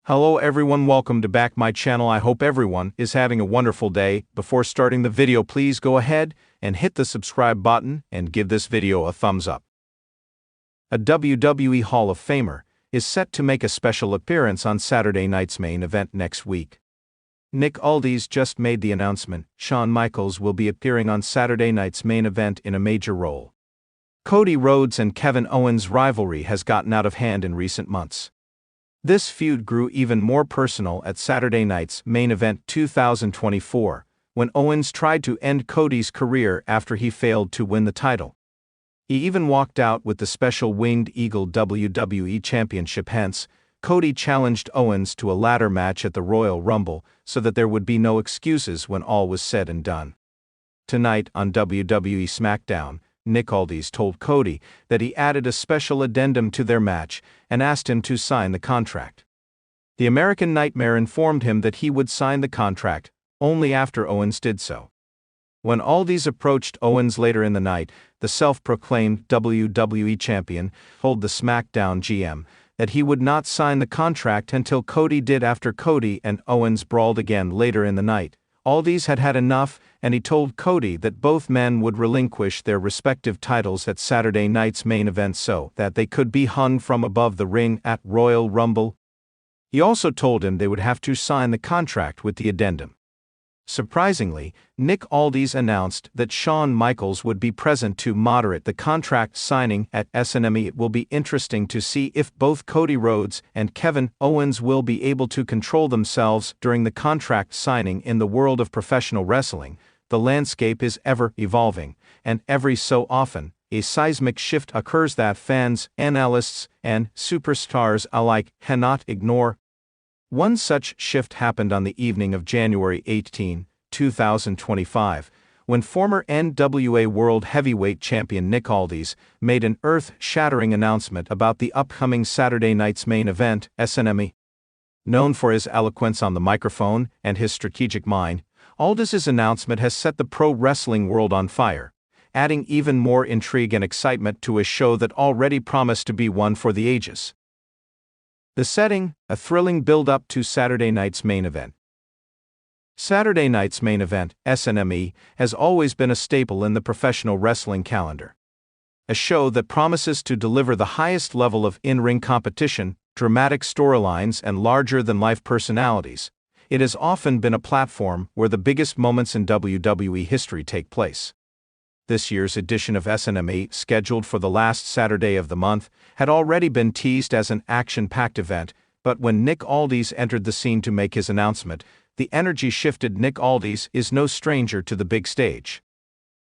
Hello everyone, welcome to back my channel. I hope everyone is having a wonderful day. Before starting the video, please go ahead and hit the subscribe button and give this video a thumbs up. A WWE Hall of Famer is set to make a special appearance on Saturday night's main event next week. Nick Aldis just made the announcement. Shawn Michaels will be appearing on Saturday night's main event in a major role. Cody Rhodes and Kevin Owens' rivalry has gotten out of hand in recent months. This feud grew even more personal at Saturday night's main event 2024, when Owens tried to end Cody's career after he failed to win the title. He even walked out with the special Winged Eagle WWE Championship. Hence, Cody challenged Owens to a ladder match at the Royal Rumble so that there would be no excuses when all was said and done. Tonight on WWE SmackDown, Nick Aldis told Cody that he added a special addendum to their match and asked him to sign the contract. The American Nightmare informed him that he would sign the contract only after Owens did so. When Aldis approached Owens later in the night, the self-proclaimed WWE champion told the SmackDown GM that he would not sign the contract until Cody did. After Cody and Owens brawled again later in the night, Aldis had had enough, and he told Cody that both men would relinquish their respective titles at Saturday night's main event so that they could be hung from above the ring at Royal Rumble. He also told him they would have to sign the contract with the addendum. Surprisingly, Nick Aldis announced that Shawn Michaels would be present to moderate the contract signing at SNME. It will be interesting to see if both Cody Rhodes and Kevin Owens will be able to control themselves during the contract signing. In the world of professional wrestling, the landscape is ever evolving, and every so often, a seismic shift occurs that fans, analysts, and superstars alike cannot ignore. One such shift happened on the evening of January 18, 2025, when former NWA World Heavyweight Champion Nick Aldis made an earth-shattering announcement about the upcoming Saturday night's main event, SNME. Known for his eloquence on the microphone and his strategic mind, Aldis's announcement has set the pro wrestling world on fire, adding even more intrigue and excitement to a show that already promised to be one for the ages. The setting, a thrilling build-up to Saturday night's main event. Saturday night's main event, SNME, has always been a staple in the professional wrestling calendar. A show that promises to deliver the highest level of in-ring competition, dramatic storylines, and larger-than-life personalities. It has often been a platform where the biggest moments in WWE history take place. This year's edition of SNME, scheduled for the last Saturday of the month, had already been teased as an action-packed event, but when Nick Aldis entered the scene to make his announcement, the energy shifted. Nick Aldis is no stranger to the big stage.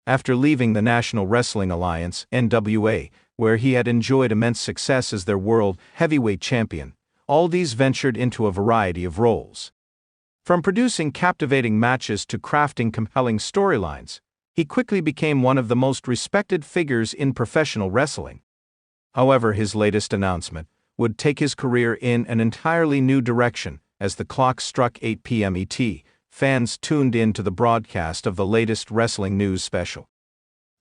After leaving the National Wrestling Alliance, NWA, where he had enjoyed immense success as their World Heavyweight Champion, Aldis ventured into a variety of roles. From producing captivating matches to crafting compelling storylines, he quickly became one of the most respected figures in professional wrestling. However, his latest announcement would take his career in an entirely new direction. As the clock struck 8 p.m. ET, fans tuned in to the broadcast of the latest wrestling news special.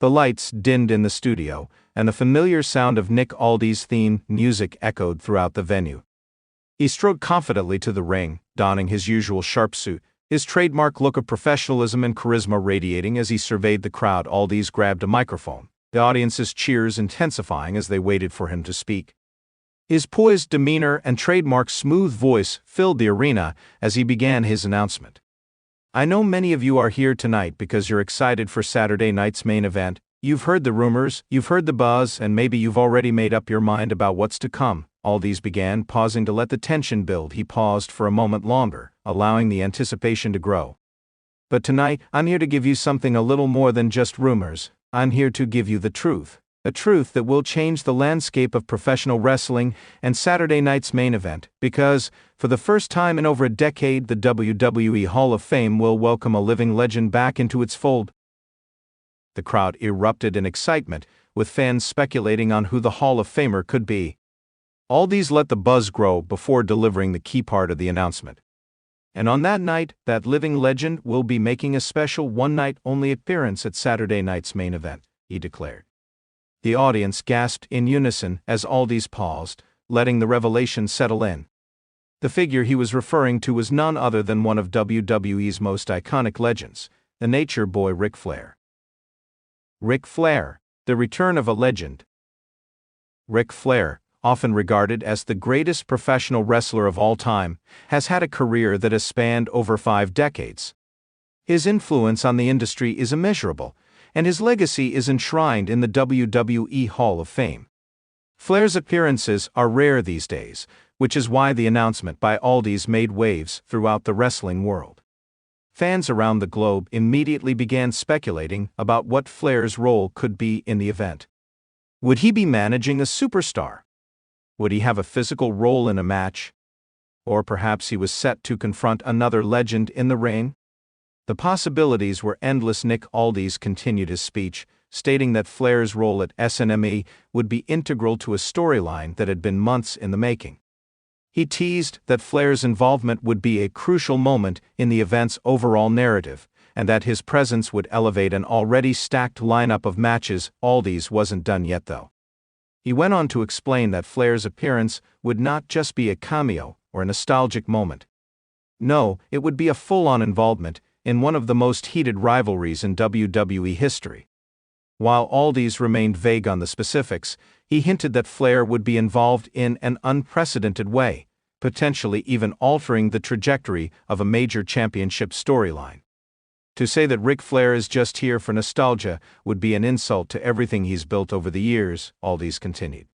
The lights dimmed in the studio, and the familiar sound of Nick Aldis' theme music echoed throughout the venue. He strode confidently to the ring, donning his usual sharp suit, his trademark look of professionalism and charisma radiating as he surveyed the crowd. Aldis grabbed a microphone, the audience's cheers intensifying as they waited for him to speak. His poised demeanor and trademark smooth voice filled the arena as he began his announcement. I know many of you are here tonight because you're excited for Saturday night's main event. You've heard the rumors, you've heard the buzz, and maybe you've already made up your mind about what's to come. Aldis began, pausing to let the tension build. He paused for a moment longer, allowing the anticipation to grow. But tonight, I'm here to give you something a little more than just rumors. I'm here to give you the truth. A truth that will change the landscape of professional wrestling and Saturday night's main event, because, for the first time in over a decade, the WWE Hall of Fame will welcome a living legend back into its fold. The crowd erupted in excitement, with fans speculating on who the Hall of Famer could be. Aldis let the buzz grow before delivering the key part of the announcement. And on that night, that living legend will be making a special one-night-only appearance at Saturday night's main event, he declared. The audience gasped in unison as Aldis paused, letting the revelation settle in. The figure he was referring to was none other than one of WWE's most iconic legends, the Nature Boy Ric Flair. Ric Flair, the return of a legend. Ric Flair, often regarded as the greatest professional wrestler of all time, has had a career that has spanned over 5 decades. His influence on the industry is immeasurable, and his legacy is enshrined in the WWE Hall of Fame. Flair's appearances are rare these days, which is why the announcement by Aldis made waves throughout the wrestling world. Fans around the globe immediately began speculating about what Flair's role could be in the event. Would he be managing a superstar? Would he have a physical role in a match? Or perhaps he was set to confront another legend in the ring? The possibilities were endless. Nick Aldis continued his speech, stating that Flair's role at SNME would be integral to a storyline that had been months in the making. He teased that Flair's involvement would be a crucial moment in the event's overall narrative, and that his presence would elevate an already stacked lineup of matches. Aldis wasn't done yet, though. He went on to explain that Flair's appearance would not just be a cameo or a nostalgic moment. No, it would be a full-on involvement in one of the most heated rivalries in WWE history. While Aldis remained vague on the specifics, he hinted that Flair would be involved in an unprecedented way, potentially even altering the trajectory of a major championship storyline. To say that Ric Flair is just here for nostalgia would be an insult to everything he's built over the years, Aldis continued.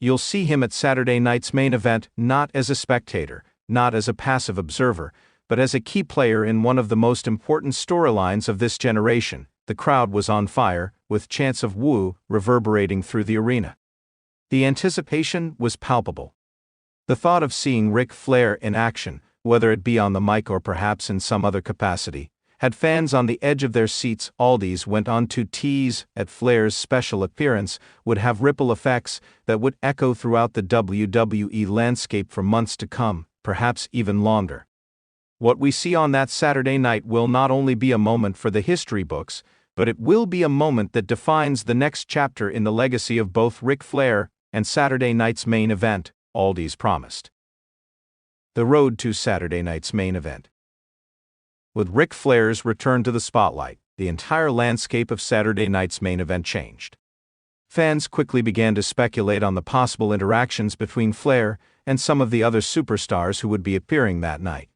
You'll see him at Saturday night's main event not as a spectator, not as a passive observer, but as a key player in one of the most important storylines of this generation. The crowd was on fire, with chants of "woo" reverberating through the arena. The anticipation was palpable. The thought of seeing Ric Flair in action, whether it be on the mic or perhaps in some other capacity, had fans on the edge of their seats. Aldis went on to tease at Flair's special appearance would have ripple effects that would echo throughout the WWE landscape for months to come, perhaps even longer. What we see on that Saturday night will not only be a moment for the history books, but it will be a moment that defines the next chapter in the legacy of both Ric Flair and Saturday night's main event, Aldis promised. The road to Saturday night's main event. With Ric Flair's return to the spotlight, the entire landscape of Saturday night's main event changed. Fans quickly began to speculate on the possible interactions between Flair and some of the other superstars who would be appearing that night.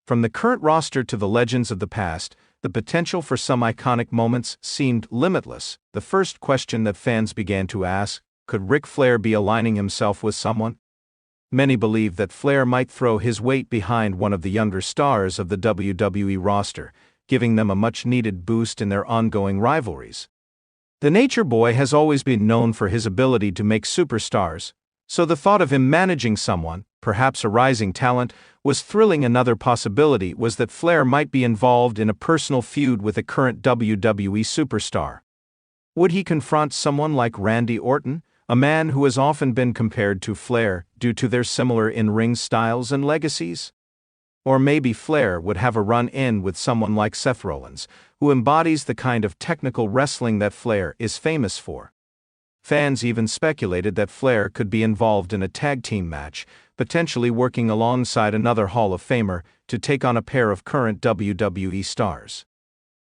From the current roster to the legends of the past, the potential for some iconic moments seemed limitless. The first question that fans began to ask, could Ric Flair be aligning himself with someone? Many believed that Flair might throw his weight behind one of the younger stars of the WWE roster, giving them a much-needed boost in their ongoing rivalries. The Nature Boy has always been known for his ability to make superstars, so the thought of him managing someone, perhaps a rising talent, was thrilling. Another possibility was that Flair might be involved in a personal feud with a current WWE superstar. Would he confront someone like Randy Orton, a man who has often been compared to Flair due to their similar in-ring styles and legacies? Or maybe Flair would have a run-in with someone like Seth Rollins, who embodies the kind of technical wrestling that Flair is famous for. Fans even speculated that Flair could be involved in a tag team match, potentially working alongside another Hall of Famer to take on a pair of current WWE stars.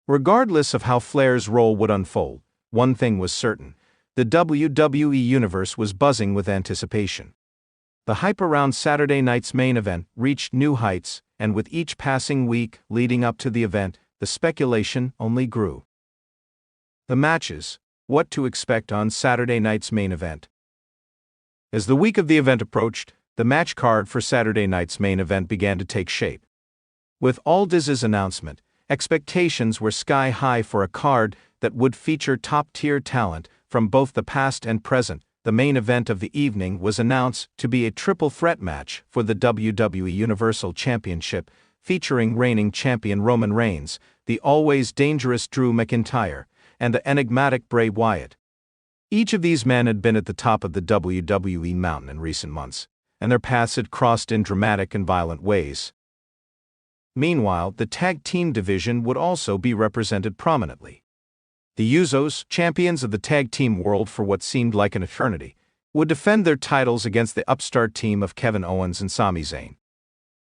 Regardless of how Flair's role would unfold, one thing was certain: the WWE Universe was buzzing with anticipation. The hype around Saturday night's main event reached new heights, and with each passing week leading up to the event, the speculation only grew. The matches. What to expect on Saturday night's main event. As the week of the event approached, the match card for Saturday night's main event began to take shape. With Aldis's announcement, expectations were sky high for a card that would feature top-tier talent from both the past and present. The main event of the evening was announced to be a triple threat match for the WWE Universal Championship, featuring reigning champion Roman Reigns, the always dangerous Drew McIntyre, and the enigmatic Bray Wyatt. Each of these men had been at the top of the WWE mountain in recent months, and their paths had crossed in dramatic and violent ways. Meanwhile, the tag team division would also be represented prominently. The Usos, champions of the tag team world for what seemed like an eternity, would defend their titles against the upstart team of Kevin Owens and Sami Zayn.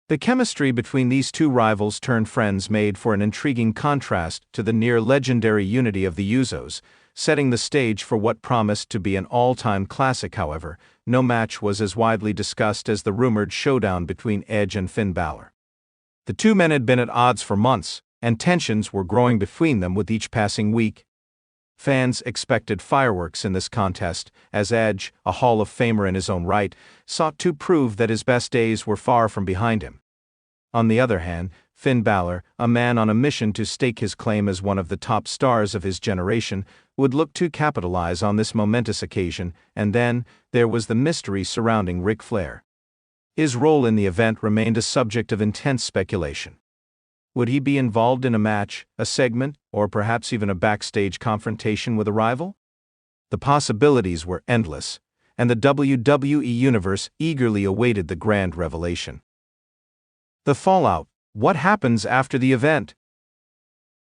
The chemistry between these two rivals turned friends made for an intriguing contrast to the near-legendary unity of the Usos, setting the stage for what promised to be an all-time classic. However, no match was as widely discussed as the rumored showdown between Edge and Finn Balor. The two men had been at odds for months, and tensions were growing between them with each passing week. Fans expected fireworks in this contest, as Edge, a Hall of Famer in his own right, sought to prove that his best days were far from behind him. On the other hand, Finn Balor, a man on a mission to stake his claim as one of the top stars of his generation, would look to capitalize on this momentous occasion. And then, there was the mystery surrounding Ric Flair. His role in the event remained a subject of intense speculation. Would he be involved in a match, a segment, or perhaps even a backstage confrontation with a rival? The possibilities were endless, and the WWE Universe eagerly awaited the grand revelation. The fallout. What happens after the event?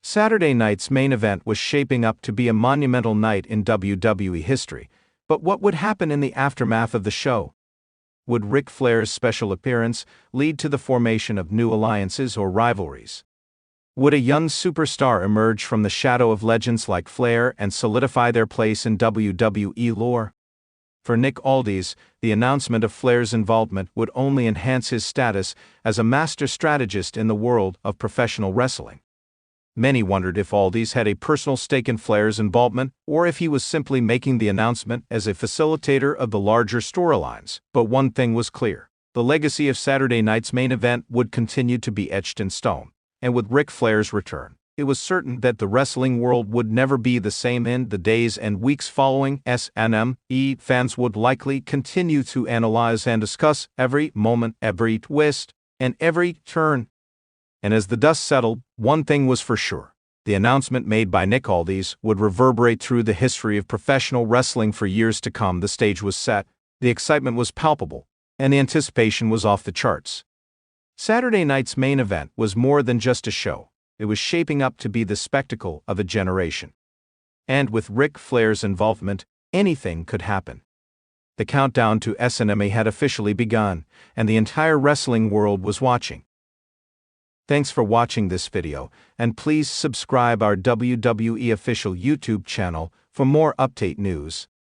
Saturday night's main event was shaping up to be a monumental night in WWE history, but what would happen in the aftermath of the show? Would Ric Flair's special appearance lead to the formation of new alliances or rivalries? Would a young superstar emerge from the shadow of legends like Flair and solidify their place in WWE lore? For Nick Aldis, the announcement of Flair's involvement would only enhance his status as a master strategist in the world of professional wrestling. Many wondered if Aldis had a personal stake in Flair's involvement or if he was simply making the announcement as a facilitator of the larger storylines. But one thing was clear: the legacy of Saturday night's main event would continue to be etched in stone. And with Ric Flair's return, it was certain that the wrestling world would never be the same. In the days and weeks following SNME, fans would likely continue to analyze and discuss every moment, every twist, and every turn. And as the dust settled, one thing was for sure: the announcement made by Nick Aldis would reverberate through the history of professional wrestling for years to come. The stage was set, the excitement was palpable, and the anticipation was off the charts. Saturday night's main event was more than just a show. It was shaping up to be the spectacle of a generation. And with Ric Flair's involvement, anything could happen. The countdown to SNME had officially begun, and the entire wrestling world was watching. Thanks for watching this video, and please subscribe our WWE official YouTube channel for more update news.